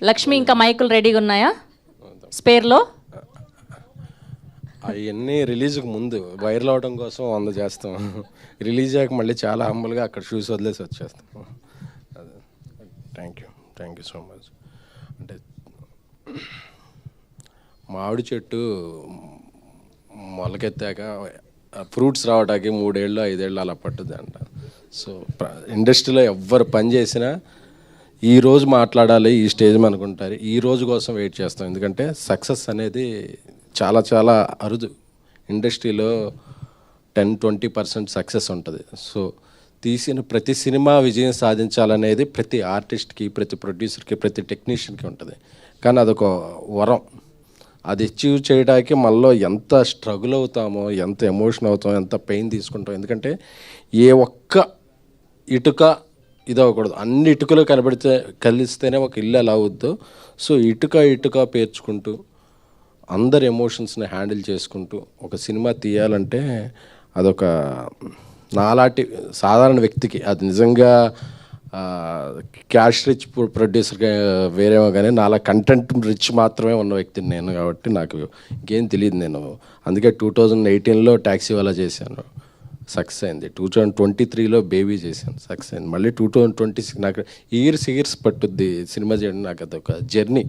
లక్ష్మి ఇంకా మైకులు రెడీగా ఉన్నాయా స్పేర్లో? అవన్నీ రిలీజ్కి ముందు వైరల్ అవడం కోసం 100 చేస్తాం. రిలీజ్ అయ్యాక మళ్ళీ చాలా హంబుల్గా అక్కడ షూస్ వదిలేసి వచ్చేస్తాం. అదే. Thank you so much. అంటే మామిడి చెట్టు మొలకెత్తాక ఫ్రూట్స్ రావడానికి 3 ఏళ్ళు 5 ఏళ్ళు అలా పట్టుద్ది అంట. సో ఇండస్ట్రీలో ఎవ్వరు పని చేసినా ఈరోజు మాట్లాడాలి, ఈ స్టేజ్ అనుకుంటారు, ఈ రోజు కోసం వెయిట్ చేస్తాం. ఎందుకంటే సక్సెస్ అనేది చాలా చాలా అరుదు. ఇండస్ట్రీలో 10-20% సక్సెస్ ఉంటుంది. సో తీసిన ప్రతి సినిమా విజయం సాధించాలనేది ప్రతి ఆర్టిస్ట్కి, ప్రతి ప్రొడ్యూసర్కి, ప్రతి టెక్నీషియన్కి ఉంటుంది. కానీ అదొక వరం. అది అచీవ్ చేయడానికి మనలో ఎంత స్ట్రగుల్ అవుతామో, ఎంత ఎమోషన్ అవుతామో, ఎంత పెయిన్ తీసుకుంటాం. ఎందుకంటే ఏ ఒక్క ఇటుక ఇది అవ్వకూడదు, అన్ని ఇటుకలు కలిస్తేనే ఒక ఇల్లు ఎలా అవుద్దో. సో ఇటుక పేర్చుకుంటూ అందరి ఎమోషన్స్ని హ్యాండిల్ చేసుకుంటూ ఒక సినిమా తీయాలంటే అదొక నాలాంటి సాధారణ వ్యక్తికి అది నిజంగా క్యాష్ రిచ్ ప్రొడ్యూసర్గా వేరేమో, కానీ నాలా కంటెంట్ రిచ్ మాత్రమే ఉన్న వ్యక్తిని నేను. కాబట్టి నాకు ఇంకేం తెలియదు. నేను అందుకే 2018లో ట్యాక్సీ వాలా చేశాను, సక్సెస్ అయింది. 2023లో బేబీ చేశాను, సక్సెస్ అయింది. మళ్ళీ 2026 నాకు ఇయర్స్ పట్టుద్ది సినిమా చేయడం. నాకు అదొక journey.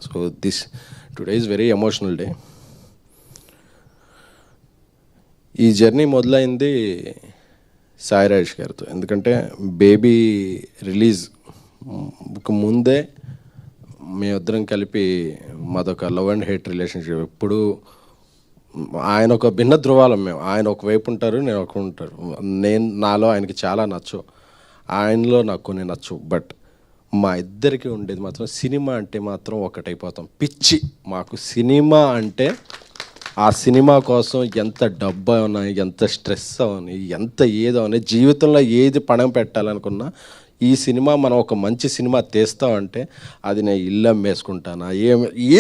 So today is very emotional day. ఈ జర్నీ మొదలైంది సాయి రాజేష్ గారితో. ఎందుకంటే బేబీ రిలీజ్ ముందే మేమిద్దరం కలిపి మాదొక లవ్ అండ్ హేట్ రిలేషన్షిప్. ఎప్పుడు ఆయన ఒక భిన్న ధృవాలం. మేము ఆయన ఒకవైపు ఉంటారు, నేను ఒక ఉంటారు. నాలో ఆయనకి చాలా నచ్చు, ఆయనలో నాకు కొన్ని నచ్చు. బట్ మా ఇద్దరికి ఉండేది మాత్రం సినిమా అంటే మాత్రం ఒకటైపోతాం. పిచ్చి మాకు సినిమా అంటే. ఆ సినిమా కోసం ఎంత డబ్బు అవనా, ఎంత స్ట్రెస్ అవని, ఎంత ఏదో అని, జీవితంలో ఏది పణం పెట్టాలనుకున్నా ఈ సినిమా మనం ఒక మంచి సినిమా తీస్తామంటే అది నేను ఇల్లు అమ్మేసుకుంటానా,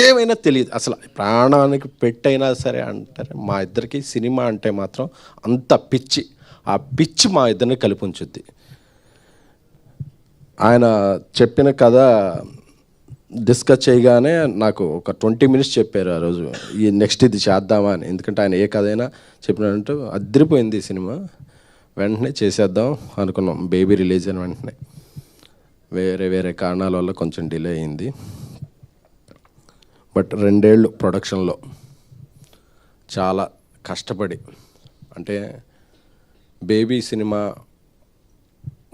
ఏమైనా తెలియదు. అసలు ప్రాణానికి పెట్టైనా సరే అంటారు. మా ఇద్దరికి సినిమా అంటే మాత్రం అంత పిచ్చి. ఆ పిచ్చి మా ఇద్దరిని కలిపి ఉంచుద్ది. ఆయన చెప్పిన కథ డిస్కస్ చేయగానే నాకు ఒక 20 minutes చెప్పారు ఆ రోజు, ఈ నెక్స్ట్ ఇది చేద్దామా అని. ఎందుకంటే ఆయన ఏ కథ అయినా చెప్పినట్టు అదిరిపోయింది ఈ సినిమా. వెంటనే చేసేద్దాం అనుకున్నాం. బేబీ రిలీజ్ అయిన వెంటనే వేరే కారణాల వల్ల కొంచెం డిలే అయింది. బట్ 2 ఏళ్ళు ప్రొడక్షన్లో చాలా కష్టపడి, అంటే బేబీ సినిమా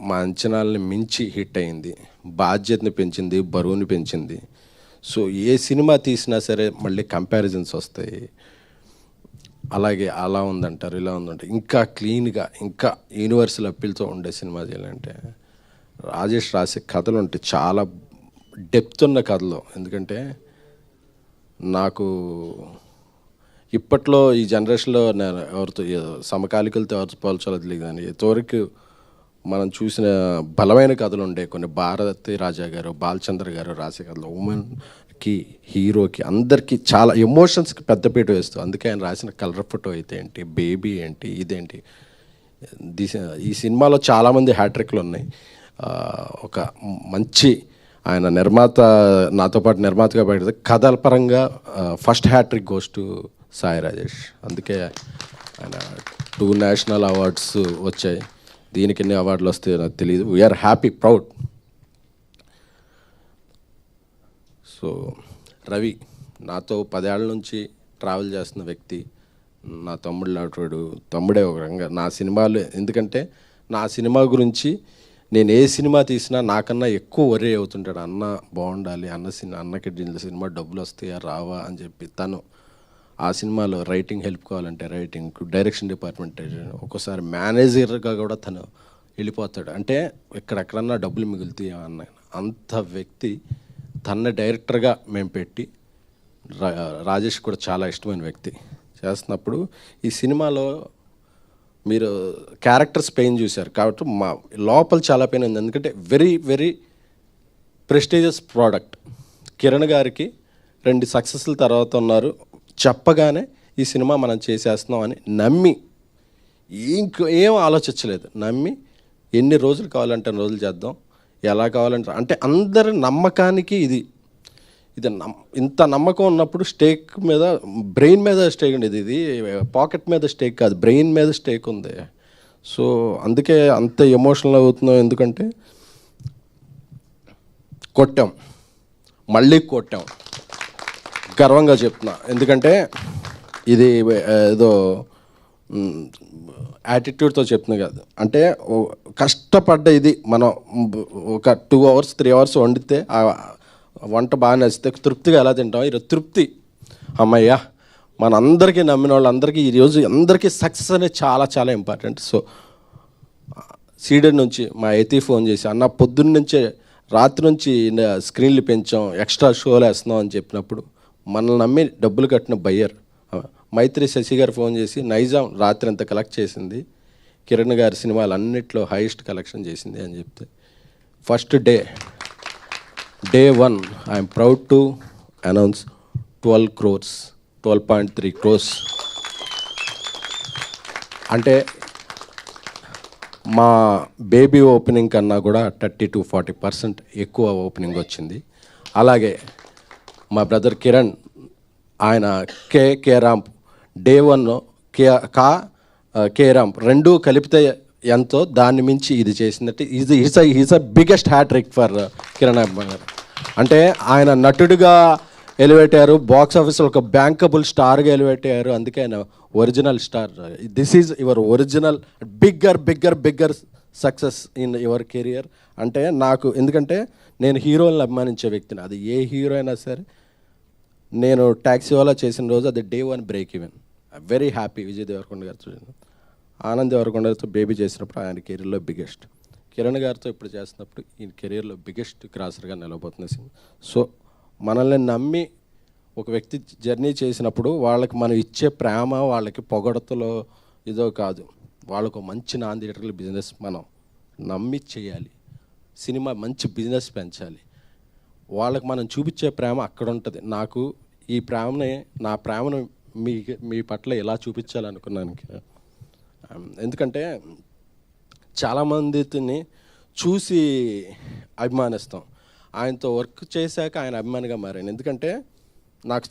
మా అంచనాలని మించి హిట్ అయింది. బాధ్యతని పెంచింది, బరువుని పెంచింది. సో ఏ సినిమా తీసినా సరే మళ్ళీ కంపారిజన్స్ వస్తాయి. అలాగే అలా ఉందంటారు, ఇలా ఉందంటారు. ఇంకా క్లీన్గా, ఇంకా యూనివర్సల్ అప్పీల్తో ఉండే సినిమా చేయాలంటే రాజేష్ రాసే కథలు ఉంటాయి, చాలా డెప్త్ ఉన్న కథలు. ఎందుకంటే నాకు ఇప్పట్లో ఈ జనరేషన్లో నేను ఎవరితో సమకాలికలతో ఎవరితో పోల్చాలో తెలియదు, కానీ ఇంతవరకు మనం చూసిన బలమైన కథలు ఉండే కొన్ని. భారతి రాజా గారు, బాలచంద్ర గారు రాసే కథలు ఉమెన్కి, హీరోకి, అందరికీ చాలా ఎమోషన్స్కి పెద్దపీట వేస్తూ. అందుకే ఆయన రాసిన కలర్ ఫోటో అయితే ఏంటి, బేబీ ఏంటి, ఇదేంటి. ఈ సినిమాలో చాలామంది హ్యాట్రిక్లు ఉన్నాయి. ఒక మంచి ఆయన నిర్మాత, నాతో పాటు నిర్మాతగా పెడితే కథల పరంగా first hattrick goes to Sai Rajesh. అందుకే ఆయన 2 నేషనల్ అవార్డ్స్ వచ్చాయి. దీనికి ఎన్ని అవార్డులు వస్తాయో నాకు తెలియదు. We're happy, proud. So Ravi నాతో 10 ఏళ్ళ నుంచి ట్రావెల్ చేస్తున్న వ్యక్తి, నా తమ్ముడు లాంటివాడు. తమ్ముడే ఒక రంగా నా సినిమాలు. ఎందుకంటే నా సినిమా గురించి నేను ఏ సినిమా తీసినా నాకన్నా ఎక్కువ వరే అవుతుంటాడు. అన్న బాగుండాలి, అన్నకి సినిమా డబ్బులు వస్తాయా రావా అని చెప్పి. తను ఆ సినిమాలో రైటింగ్ హెల్ప్ కావాలంటే రైటింగ్, డైరెక్షన్ డిపార్ట్మెంట్, ఒక్కోసారి మేనేజర్గా కూడా తను వెళ్ళిపోతాడు. అంటే ఎక్కడెక్కడన్నా డబ్బులు మిగులుతాయి అన్న అంత వ్యక్తి. తన డైరెక్టర్గా మేము పెట్టి, రాజేష్ కూడా చాలా ఇష్టమైన వ్యక్తి చేస్తున్నప్పుడు ఈ సినిమాలో మీరు క్యారెక్టర్స్ పెయిన్ చూశారు కాబట్టి మా లోపల చాలా పెయిన్ ఉంది. ఎందుకంటే very very prestigious product. Kiran గారికి 2 సక్సెస్ల తర్వాత ఉన్నారు, చెప్పగానే ఈ సినిమా మనం చేసేస్తున్నాం అని నమ్మి, ఏం ఆలోచించలేదు, నమ్మి ఎన్ని రోజులు కావాలంటే అన్ని రోజులు చేద్దాం, ఎలా కావాలంటే అంటే అందరి నమ్మకానికి ఇది ఇంత నమ్మకం ఉన్నప్పుడు స్టేక్ మీద, బ్రెయిన్ మీద స్టేక్ ఉండేది. ఇది పాకెట్ మీద స్టేక్ కాదు, బ్రెయిన్ మీద స్టేక్ ఉంది. సో అందుకే అంత ఎమోషనల్ అవుతున్నాం. ఎందుకంటే కొట్టాం, మళ్ళీ కొట్టాం, గర్వంగా చెప్తున్నా. ఎందుకంటే ఇది ఏదో యాటిట్యూడ్తో చెప్తున్నా కాదు, అంటే కష్టపడ్డ ఇది మనం ఒక 2 hours 3 hours వండితే వంట బాగా నచ్చితే తృప్తిగా ఎలా తింటాం. ఈరోజు తృప్తి, అమ్మయ్యా మనందరికీ నమ్మిన వాళ్ళందరికీ ఈరోజు అందరికీ సక్సెస్ అనేది చాలా చాలా ఇంపార్టెంట్. సో సీడెడ్ నుంచి మా ఎతి ఫోన్ చేసి, అన్న పొద్దున్న నుంచే రాత్రి నుంచి స్క్రీన్లు పెంచాం, ఎక్స్ట్రా షోలు వేస్తున్నాం అని చెప్పినప్పుడు మనల్ని నమ్మి డబ్బులు కట్టిన బయ్యర్ మైత్రి శశి గారు ఫోన్ చేసి, నైజాం రాత్రి అంతా కలెక్ట్ చేసింది, కిరణ్ గారి సినిమాలు అన్నిట్లో హైయెస్ట్ కలెక్షన్ చేసింది అని చెప్తే, first day 1 I'm proud to announce 12 crores, 12.3 crores. అంటే మా బేబీ ఓపెనింగ్ కన్నా కూడా 30-40% ఎక్కువ ఓపెనింగ్ వచ్చింది. అలాగే మా బ్రదర్ కిరణ్, ఆయన K ramp day 1 K ramp రెండు కలిపితే ఎంతో దాన్ని మించి ఇది చేసిందంటే is a biggest hat-trick for Kiran Abhiman గారు. అంటే ఆయన నటుడిగా ఎలివేట్ అయ్యారు, బాక్స్ ఆఫీస్లో ఒక బ్యాంకబుల్ స్టార్గా ఎలివేట్ అయ్యారు. అందుకే ఆయన original star. This is your original bigger success in your career. అంటే నాకు, ఎందుకంటే నేను హీరోలను అభిమానించే వ్యక్తిని, అది ఏ హీరో అయినా సరే. నేను ట్యాక్సీ వాలా చేసిన రోజు అది day 1 break even. Very happy. Vijay Devarakonda గారితో, ఆనంద్ దేవరకొండ గారితో బేబీ చేసినప్పుడు ఆయన కెరీర్లో బిగ్గెస్ట్, కిరణ్ గారితో ఇప్పుడు చేస్తున్నప్పుడు ఈ కెరీర్లో బిగ్గెస్ట్ క్రాసర్గా నిలబోతుంది సినిమా. సో మనల్ని నమ్మి ఒక వ్యక్తి జర్నీ చేసినప్పుడు వాళ్ళకి మనం ఇచ్చే ప్రేమ, వాళ్ళకి పొగడతలో ఇదో కాదు, వాళ్ళకు మంచి నాన్ థియేటర్ల బిజినెస్ మనం నమ్మి చేయాలి. సినిమా మంచి బిజినెస్ పెంచాలి. వాళ్ళకి మనం చూపించే ప్రేమ అక్కడ ఉంటుంది. నాకు ఈ ప్రేమని, నా ప్రేమను మీ పట్ల ఎలా చూపించాలనుకున్నాను. ఎందుకంటే చాలామందిని చూసి అభిమానిస్తాం, ఆయనతో వర్క్ చేశాక ఆయన అభిమానిగా మారాను. ఎందుకంటే నాకు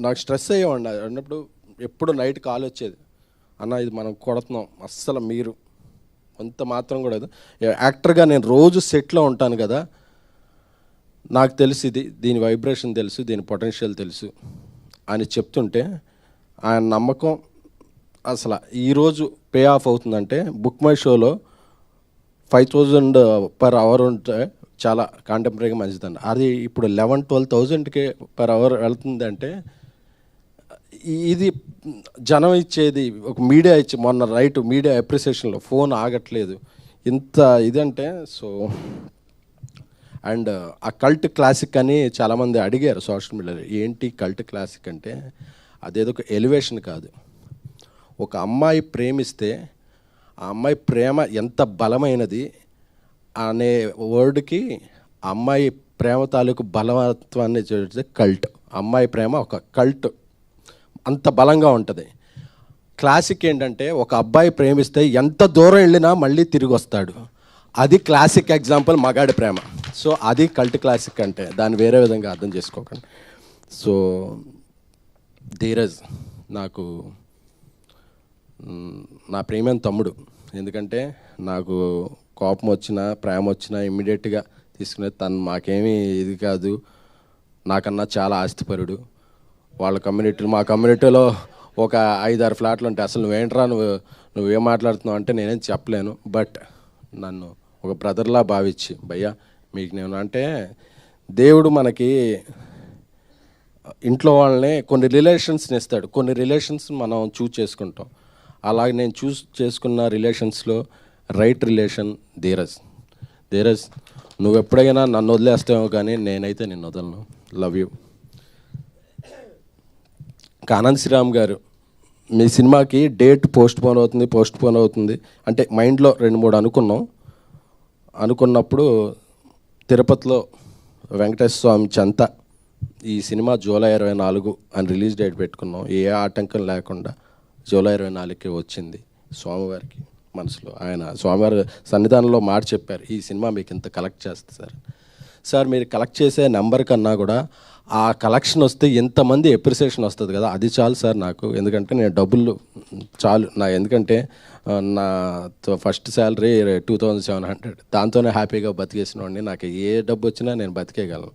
నాకు స్ట్రెస్ అయ్యేవాడి అన్నప్పుడు. ఎప్పుడు నైట్ కాల్ వచ్చేది, అన్న ఇది మనం కొడుతున్నాం, అస్సలు మీరు అంత మాత్రం కూడా యాక్టర్గా నేను రోజు సెట్లో ఉంటాను కదా, నాకు తెలుసు దీని వైబ్రేషన్ తెలుసు, దీని పొటెన్షియల్ తెలుసు అని చెప్తుంటే ఆయన నమ్మకం అసలు ఈరోజు పే ఆఫ్ అవుతుందంటే, బుక్ మై షోలో 5,000 per hour ఉంటే చాలా కాంటెంపరీగా మంచిదండి. అది ఇప్పుడు 11,000-12,000కి per hour వెళ్తుందంటే, ఇది జనం ఇచ్చేది, ఒక మీడియా ఇచ్చి మొన్న మీడియా అప్రిసియేషన్లో ఫోన్ ఆగట్లేదు ఇంత ఇదంటే. సో అండ్ ఆ కల్ట్ క్లాసిక్ అని చాలామంది అడిగారు సోషల్ మీడియాలో, ఏంటి కల్ట్ క్లాసిక్ అంటే, అదేదో ఒక ఎలివేషన్ కాదు. ఒక అమ్మాయి ప్రేమిస్తే ఆ అమ్మాయి ప్రేమ ఎంత బలమైనది అనే వర్డ్కి అమ్మాయి ప్రేమ తాలూకు బలవత్వాన్ని చూస్తే కల్ట్. అమ్మాయి ప్రేమ ఒక కల్ట్, అంత బలంగా ఉంటుంది. క్లాసిక్ ఏంటంటే, ఒక అబ్బాయి ప్రేమిస్తే ఎంత దూరం వెళ్ళినా మళ్ళీ తిరిగి వస్తాడు. అది క్లాసిక్ ఎగ్జాంపుల్ మగాడి ప్రేమ. సో అది కల్ట్ క్లాసిక్ అంటే, దాన్ని వేరే విధంగా అర్థం చేసుకోకండి. సో ధీరజ్ నాకు నా ప్రేమైన తమ్ముడు. ఎందుకంటే నాకు కోపం వచ్చినా ప్రేమ వచ్చినా ఇమ్మీడియట్గా తీసుకునేది తను. మాకేమీ ఇది కాదు, నాకన్నా చాలా ఆస్తిపరుడు. వాళ్ళ కమ్యూనిటీ, మా కమ్యూనిటీలో ఒక 5-6 ఫ్లాట్లు ఉంటాయి. అసలు నువ్వేంట్రా నువ్వేం మాట్లాడుతున్నావు అంటే నేనేం చెప్పలేను. బట్ నన్ను ఒక బ్రదర్లా భావించి, భయ్యా మీకు నేను అంటే, దేవుడు మనకి ఇంట్లో వాళ్ళని కొన్ని రిలేషన్స్ని ఇస్తాడు, కొన్ని రిలేషన్స్ మనం చూస్ చేసుకుంటాం. అలాగే నేను చూస్ చేసుకున్న రిలేషన్స్లో రైట్ రిలేషన్ ధీరజ్ నువ్వు ఎప్పుడైనా నన్ను వదిలేస్తావు కానీ నేనైతే నిన్ను వదలను. Love you. ఆనంద్ శ్రీరామ్ గారు, మీ సినిమాకి డేట్ పోస్ట్ పోన్ అవుతుంది అంటే మైండ్లో 2-3 అనుకున్నప్పుడు తిరుపతిలో వెంకటేశ్వర స్వామి చెంత ఈ సినిమా జూలై 24 అని రిలీజ్ డేట్ పెట్టుకున్నాం. ఏ ఆటంకం లేకుండా జూలై 24కి వచ్చింది స్వామివారికి. మనసులో. ఆయన స్వామివారి సన్నిధానంలో మాట చెప్పారు, ఈ సినిమా మీకు ఇంత కలెక్ట్ చేస్తుంది సార్. సార్ మీరు కలెక్ట్ చేసే నెంబర్ కన్నా కూడా ఆ కలెక్షన్ వస్తే ఎంతమంది ఎప్రిసియేషన్ వస్తుంది కదా, అది చాలు సార్ నాకు. ఎందుకంటే నేను డబ్బులు చాలు నా, ఎందుకంటే నా ఫస్ట్ శాలరీ 2700, దాంతోనే హ్యాపీగా బతికేసినవాడిని. నాకు ఏ డబ్బు వచ్చినా నేను బతికేయగలను.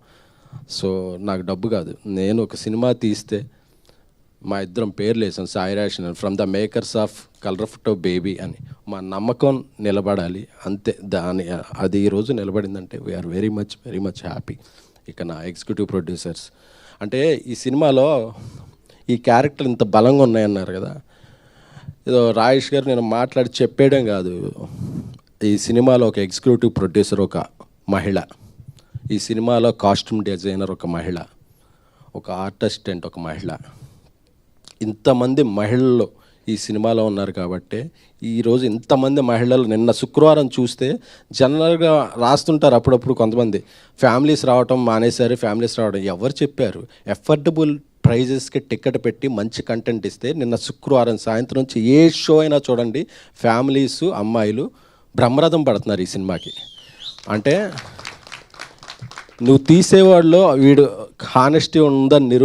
సో నాకు డబ్బు కాదు, నేను ఒక సినిమా తీస్తే మా ఇద్దరం పేర్లు వేసాం, Sai ration from the makers of colour photo baby అని. మా నమ్మకం నిలబడాలి అంతే. అది ఈరోజు నిలబడిందంటే వీఆర్ వెరీ మచ్ హ్యాపీ. ఇక నా ఎగ్జిక్యూటివ్ ప్రొడ్యూసర్స్ అంటే ఈ సినిమాలో ఈ క్యారెక్టర్ ఇంత బలంగా ఉన్నాయన్నారు కదా, ఏదో రాజేష్ గారు నేను మాట్లాడి చెప్పేయడం కాదు. ఈ సినిమాలో ఒక ఎగ్జిక్యూటివ్ ప్రొడ్యూసర్ ఒక మహిళ, ఈ సినిమాలో కాస్ట్యూమ్ డిజైనర్ ఒక మహిళ, ఒక ఆర్ట్ అసిస్టెంట్ ఒక మహిళ, ఇంతమంది మహిళలు ఈ సినిమాలో ఉన్నారు. కాబట్టి ఈరోజు ఇంతమంది మహిళలు నిన్న శుక్రవారం చూస్తే జనరల్గా రాస్తుంటారు అప్పుడప్పుడు కొంతమంది ఫ్యామిలీస్ రావటం మానేశారు, ఫ్యామిలీస్ రావడం ఎవరు చెప్పారు? ఎఫర్డబుల్ ప్రైజెస్కి టికెట్ పెట్టి మంచి కంటెంట్ ఇస్తే నిన్న శుక్రవారం సాయంత్రం నుంచి ఏ షో అయినా చూడండి, ఫ్యామిలీస్ అమ్మాయిలు బ్రహ్మరథం పడుతున్నారు ఈ సినిమాకి. అంటే నువ్వు తీసేవాళ్ళు వీడు హానెస్టీ ఉందని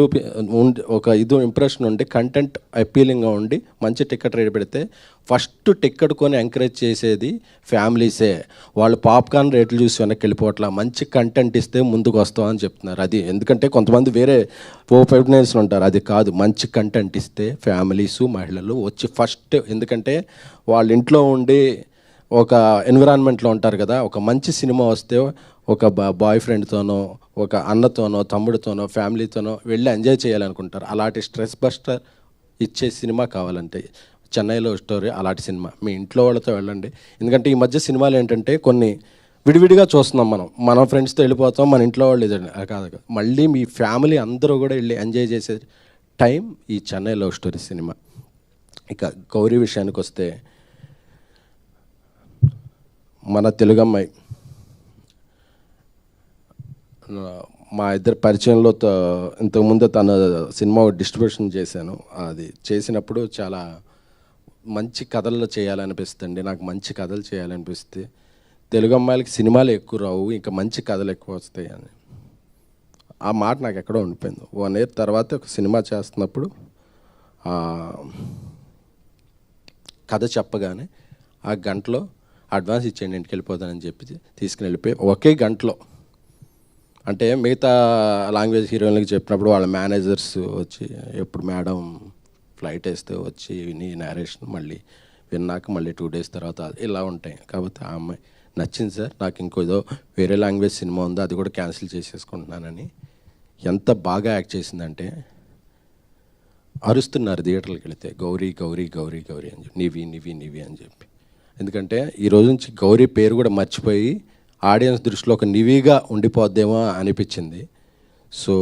ఒక ఇది ఇంప్రెషన్ ఉండి కంటెంట్ అపీలింగ్గా ఉండి మంచి టికెట్ రేట్ పెడితే ఫస్ట్ టికెట్ కొని ఎంకరేజ్ చేసేది ఫ్యామిలీసే. వాళ్ళు పాప్కార్న్ రేట్లు చూసి వెనక్కి వెళ్ళిపోవట్లా, మంచి కంటెంట్ ఇస్తే ముందుకు వస్తామని చెప్తున్నారు. అది ఎందుకంటే కొంతమంది వేరే ఓపెనర్స్ ఉంటారు, అది కాదు. మంచి కంటెంట్ ఇస్తే ఫ్యామిలీసు మహిళలు వచ్చి ఫస్ట్, ఎందుకంటే వాళ్ళ ఇంట్లో ఉండి ఒక ఎన్విరాన్మెంట్లో ఉంటారు కదా, ఒక మంచి సినిమా వస్తే ఒక బాయ్ ఫ్రెండ్తోనో ఒక అన్నతోనో తమ్ముడితోనో ఫ్యామిలీతోనో వెళ్ళి ఎంజాయ్ చేయాలనుకుంటారు. అలాంటి స్ట్రెస్ బస్టర్ ఇచ్చే సినిమా కావాలంటే చెన్నైలో స్టోరీ అలాంటి సినిమా మీ ఇంట్లో వాళ్ళతో వెళ్ళండి. ఎందుకంటే ఈ మధ్య సినిమాలు ఏంటంటే కొన్ని విడివిడిగా చూస్తున్నాం, మన ఫ్రెండ్స్తో వెళ్ళిపోతాం, మన ఇంట్లో వాళ్ళు ఇదండి కాదు. మళ్ళీ మీ ఫ్యామిలీ అందరూ కూడా వెళ్ళి ఎంజాయ్ చేసే టైం ఈ చెన్నై లవ్ స్టోరీ సినిమా. ఇక గౌరీ విషయానికి వస్తే మన తెలుగు అమ్మాయి, మా ఇద్దరు పరిచయంలో ఇంతకుముందు తన సినిమా డిస్ట్రిబ్యూషన్ చేశాను. అది చేసినప్పుడు చాలా మంచి కథలు చేయాలనిపిస్తుంది, నాకు మంచి కథలు చేయాలనిపిస్తే. తెలుగు అమ్మాయిలకి సినిమాలు ఎక్కువ రావు, ఇంకా మంచి కథలు ఎక్కువ వస్తాయి అని ఆ మాట నాకు ఎక్కడో ఉండిపోయింది. 1 year తర్వాత ఒక సినిమా చేస్తున్నప్పుడు కథ చెప్పగానే ఆ గంటలో అడ్వాన్స్ ఇచ్చేయండి ఇంటికి వెళ్ళిపోతానని చెప్పి తీసుకుని వెళ్ళిపోయి ఒకే గంటలో, అంటే మిగతా లాంగ్వేజ్ హీరోయిన్లకి చెప్పినప్పుడు వాళ్ళ మేనేజర్స్ వచ్చి ఎప్పుడు మేడం ఫ్లైట్ వేస్తే వచ్చి విని నేరేషన్ మళ్ళీ విన్నాక మళ్ళీ 2 days తర్వాత ఇలా ఉంటాయి. కాబట్టి ఆ అమ్మాయి నచ్చింది సార్, నాకు ఇంకోదో వేరే లాంగ్వేజ్ సినిమా ఉందో అది కూడా క్యాన్సిల్ చేసేసుకుంటున్నానని ఎంత బాగా యాక్ట్ చేసిందంటే అరుస్తున్నారు థియేటర్కి వెళితే, గౌరీ గౌరీ గౌరీ గౌరీ అని చెప్పి, నివి నివి నివి అని చెప్పి. ఎందుకంటే ఈ రోజు నుంచి గౌరీ పేరు కూడా మర్చిపోయి ఆడియన్స్ దృష్టిలో ఒక నివిగా ఉండిపోద్దేమో అనిపించింది. సో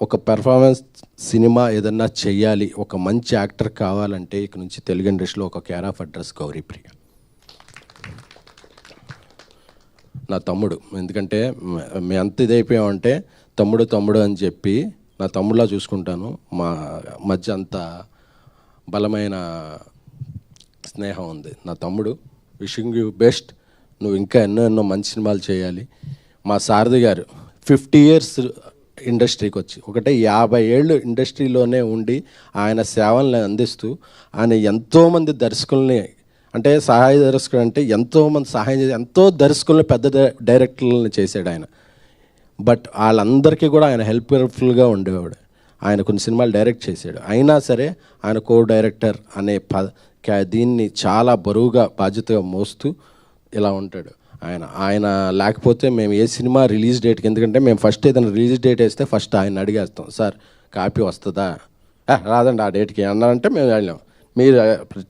ఒక పెర్ఫార్మెన్స్ సినిమా ఏదన్నా చెయ్యాలి, ఒక మంచి యాక్టర్ కావాలంటే ఇక నుంచి తెలుగు ఇండస్ట్రీలో ఒక కేర్ ఆఫ్ అడ్రస్ గౌరీప్రియ. నా తమ్ముడు, ఎందుకంటే మేము ఎంత ఇదైపోయామంటే తమ్ముడు తమ్ముడు అని చెప్పి నా తమ్ముడులా చూసుకుంటాను. మా మధ్య అంత బలమైన స్నేహం ఉంది. నా తమ్ముడు, విషింగ్ యూ బెస్ట్, నువ్వు ఇంకా ఎన్నో మంచి సినిమాలు చేయాలి. మా సారథి గారు 50 years ఇండస్ట్రీకి వచ్చి 50 ఏళ్ళు ఇండస్ట్రీలోనే ఉండి ఆయన సేవల్ని అందిస్తూ ఆయన ఎంతోమంది దర్శకుల్ని, అంటే సహాయ దర్శకుడు అంటే ఎంతోమంది సహాయం చేసి ఎంతో దర్శకుల్ని పెద్ద డైరెక్టర్లని చేశాడు ఆయన. బట్ వాళ్ళందరికీ కూడా ఆయన హెల్ప్ఫుల్గా ఉండేవాడు. ఆయన కొన్ని సినిమాలు డైరెక్ట్ చేశాడు, అయినా సరే ఆయన కో డైరెక్టర్ అనే దీన్ని చాలా బరువుగా బాధ్యతగా మోస్తూ ఇలా ఉంటాడు ఆయన లేకపోతే మేము ఏ సినిమా రిలీజ్ డేట్కి, ఎందుకంటే మేము ఫస్ట్ ఏదైనా రిలీజ్ డేట్ వేస్తే ఫస్ట్ ఆయన అడిగేస్తాం, సార్ కాపీ వస్తుందా, రాదండి ఆ డేట్కి అన్నారంటే మేము వెళ్ళాం, మీరు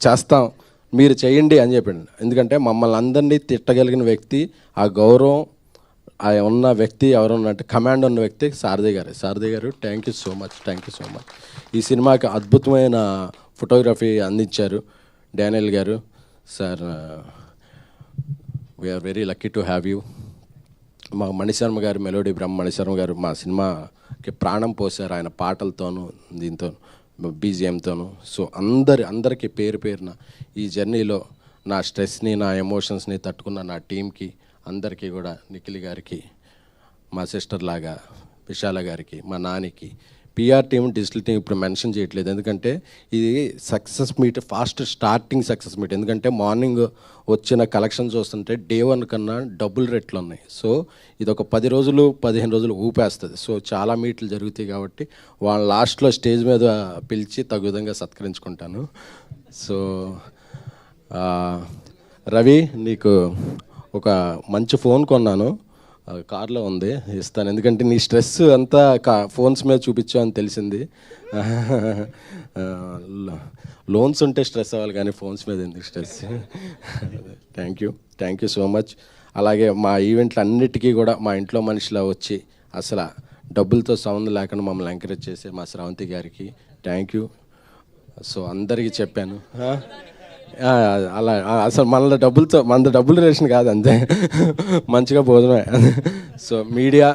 చేస్తాం మీరు చేయండి అని చెప్పాడు. ఎందుకంటే మమ్మల్ని అందరినీ తిట్టగలిగిన వ్యక్తి, ఆ గౌరవం ఆ ఉన్న వ్యక్తి ఎవరు ఉన్నట్టు కమాండ్ ఉన్న వ్యక్తి Sarathi garu. Thank you so much. ఈ సినిమాకి అద్భుతమైన ఫోటోగ్రఫీ అందించారు Daniel garu. Sir we're very lucky to have you. మా మణిశర్మ గారు, మెలోడీ బ్రహ్మ మణిశర్మ గారు మా సినిమాకి ప్రాణం పోసారు ఆయన పాటలతోనూ దీంతో. బీజిఎంతోను. సో అందరికీ పేరు పేరున ఈ జర్నీలో నా స్ట్రెస్ని, నా ఎమోషన్స్ని తట్టుకున్న నా టీంకి అందరికీ కూడా, నిఖిల్ గారికి, మా సిస్టర్ లాగా విశాల గారికి, మా నానికి, పిఆర్ టీం, డిజిటల్ టీం ఇప్పుడు మెన్షన్ చేయట్లేదు, ఎందుకంటే ఇది success meet, fast starting success meet. ఎందుకంటే మార్నింగ్ వచ్చిన కలెక్షన్ చూస్తుంటే డే 1 కన్నా డబుల్ రేట్లు ఉన్నాయి. సో ఇది ఒక 10 రోజులు 15 రోజులు ఊపేస్తుంది. సో చాలా మీట్లు జరుగుతాయి కాబట్టి వాళ్ళ లాస్ట్లో స్టేజ్ మీద పిలిచి తగు విధంగా సత్కరించుకుంటాను. సో రవి, నీకు ఒక మంచి ఫోన్ కొన్నాను, కార్లో ఉంది, ఇస్తాను. ఎందుకంటే నీ స్ట్రెస్ అంతా ఫోన్స్ మీద చూపించావు అని తెలిసింది. లోన్స్ ఉంటే స్ట్రెస్ అవ్వాలి కానీ ఫోన్స్ మీద ఎందుకు stress. Thank you so much. అలాగే మా ఈవెంట్లు అన్నిటికీ కూడా మా ఇంట్లో మనిషిలా వచ్చి అసలు డబ్బులతో సంబంధం లేకుండా మమ్మల్ని ఎంకరేజ్ చేసే మా శ్రావంతి గారికి థ్యాంక్ యూ. సో అందరికీ చెప్పాను, అలా అసలు మన డబ్బుల రేషన్ కాదు, అంతే, మంచిగా భోజనమే. సో మీడియా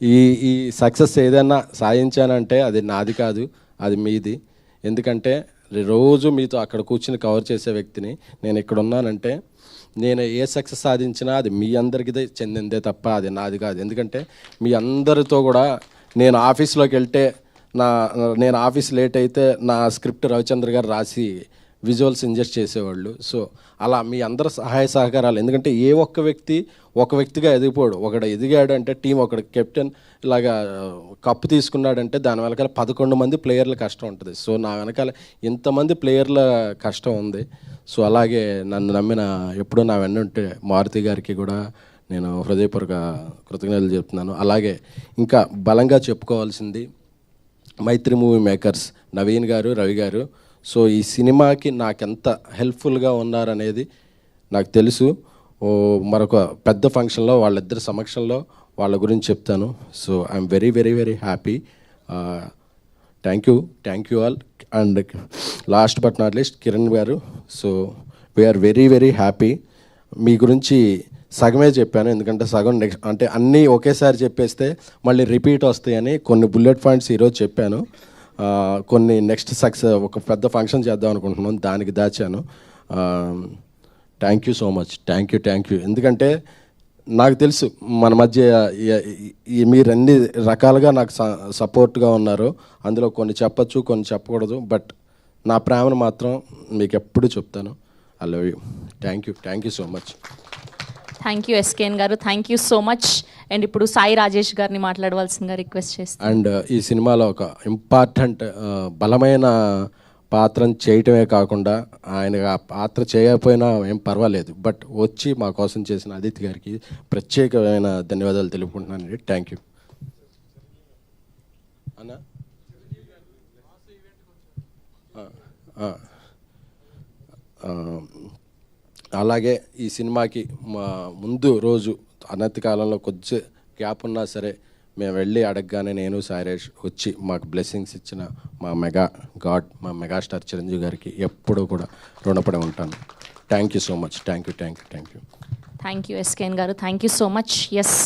ఈ సక్సెస్ ఏదైనా సాధించానంటే అది నాది కాదు, అది మీది. ఎందుకంటే రోజు మీతో అక్కడ కూర్చుని కవర్ చేసే వ్యక్తిని నేను. ఇక్కడ ఉన్నానంటే నేను ఏ సక్సెస్ సాధించినా అది మీ అందరికీ చెందిందే తప్ప అది నాది కాదు. ఎందుకంటే మీ అందరితో కూడా నేను ఆఫీస్లోకి వెళ్తే నేను ఆఫీస్ లేట్ అయితే నా స్క్రిప్ట్ రవిచంద్ర గారు రాసి విజువల్స్ ఇంజెస్ట్ చేసేవాళ్ళు. సో అలా మీ అందరి సహాయ సహకారాలు, ఎందుకంటే ఏ ఒక వ్యక్తిగా ఎదిగిపోడు. ఒకడు ఎదిగాడు అంటే టీం, ఒకడు కెప్టెన్ ఇలాగా కప్పు తీసుకున్నాడంటే దాని వెనకాల 11 మంది ప్లేయర్ల కష్టం ఉంటుంది. సో నా వెనకాల ఇంతమంది ప్లేయర్ల కష్టం ఉంది. సో అలాగే నన్ను నమ్మిన, ఎప్పుడూ నా వెన్నుంటే మారుతి గారికి కూడా నేను హృదయపూర్వక కృతజ్ఞతలు చెప్తున్నాను. అలాగే ఇంకా బలంగా చెప్పుకోవాల్సింది మైత్రి మూవీ మేకర్స్ నవీన్ గారు, రవి గారు. సో ఈ సినిమాకి నాకెంత హెల్ప్ఫుల్గా ఉన్నారనేది నాకు తెలుసు. మరొక పెద్ద ఫంక్షన్లో వాళ్ళిద్దరి సమక్షంలో వాళ్ళ గురించి చెప్తాను. So I'm very very very happy. Thank you all. And last but not least Kiran గారు. So we're very very happy. మీ గురించి సగమే చెప్పాను, ఎందుకంటే సగం నెక్స్ట్ అంటే అన్నీ ఒకేసారి చెప్పేస్తే మళ్ళీ రిపీట్ వస్తాయని కొన్ని బుల్లెట్ పాయింట్స్ ఈరోజు చెప్పాను. కొన్ని నెక్స్ట్ సక్సెస్ ఒక పెద్ద ఫంక్షన్ చేద్దాం అనుకుంటున్నాను, దానికి దాచాను. Thank you so much. Thank you. ఎందుకంటే నాకు తెలుసు మన మధ్య మీరు అన్ని రకాలుగా నాకు సపోర్ట్గా ఉన్నారు. అందులో కొన్ని చెప్పచ్చు, కొన్ని చెప్పకూడదు, బట్ నా ప్రేమను మాత్రం మీకు ఎప్పుడు చెప్తాను. I love you. Thank you so much. Thank you SKN గారు, thank you so much. And ఇప్పుడు సాయి రాజేష్ గారిని మాట్లాడవలసిందిగా రిక్వెస్ట్ చేస్తాను. అండ్ ఈ సినిమాలో ఒక ఇంపార్టెంట్ బలమైన పాత్రను చేయటమే కాకుండా ఆయన ఆ పాత్ర చేయకపోయినా ఏం పర్వాలేదు, బట్ వచ్చి మా కోసం చేసిన అదితి గారికి ప్రత్యేకమైన ధన్యవాదాలు తెలుపుకుంటున్నానండి. థ్యాంక్ యూ అన్నా. అలాగే ఈ సినిమాకి మా ముందు రోజు అనతి కాలంలో కొద్ది గ్యాప్ ఉన్నా సరే మేము వెళ్ళి అడగగానే నేను సాయిరేష్ వచ్చి మాకు బ్లెస్సింగ్స్ ఇచ్చిన మా మెగాస్టార్ చిరంజీవి గారికి ఎప్పుడూ కూడా రుణపడి ఉంటాను. Thank you so much. Thank you SKN గారు, thank you so much. Yes.